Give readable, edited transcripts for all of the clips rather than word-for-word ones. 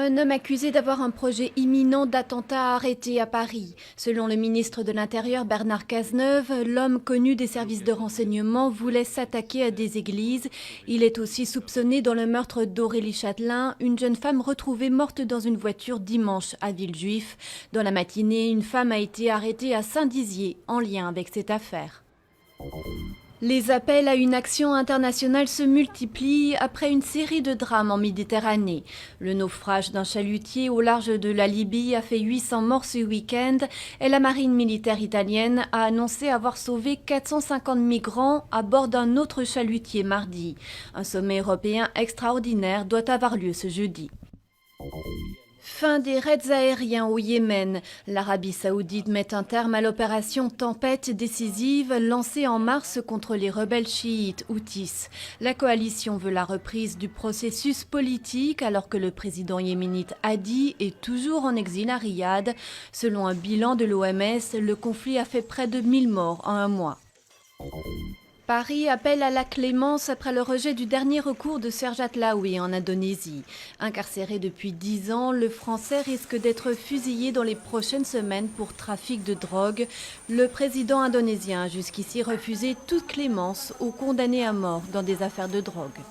Un homme accusé d'avoir un projet imminent d'attentat arrêté à Paris. Selon le ministre de l'Intérieur Bernard Cazeneuve, l'homme connu des services de renseignement voulait s'attaquer à des églises. Il est aussi soupçonné dans le meurtre d'Aurélie Châtelain, une jeune femme retrouvée morte dans une voiture dimanche à Villejuif. Dans la matinée, une femme a été arrêtée à Saint-Dizier en lien avec cette affaire. Les appels à une action internationale se multiplient après une série de drames en Méditerranée. Le naufrage d'un chalutier au large de la Libye a fait 800 morts ce week-end et la marine militaire italienne a annoncé avoir sauvé 450 migrants à bord d'un autre chalutier mardi. Un sommet européen extraordinaire doit avoir lieu ce jeudi. Fin des raids aériens au Yémen. L'Arabie saoudite met un terme à l'opération Tempête décisive lancée en mars contre les rebelles chiites Houthis. La coalition veut la reprise du processus politique alors que le président yéménite Hadi est toujours en exil à Riyad. Selon un bilan de l'OMS, le conflit a fait près de 1000 morts en un mois. Paris appelle à la clémence après le rejet du dernier recours de Serge Atlaoui en Indonésie. Incarcéré depuis 10 ans, le Français risque d'être fusillé dans les prochaines semaines pour trafic de drogue. Le président indonésien a jusqu'ici refusé toute clémence aux condamnés à mort dans des affaires de drogue.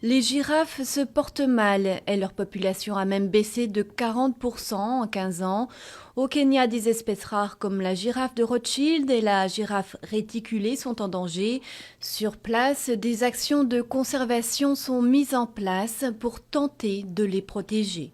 Les girafes se portent mal et leur population a même baissé de 40% en 15 ans. Au Kenya, des espèces rares comme la girafe de Rothschild et la girafe réticulée sont en danger. Sur place, des actions de conservation sont mises en place pour tenter de les protéger.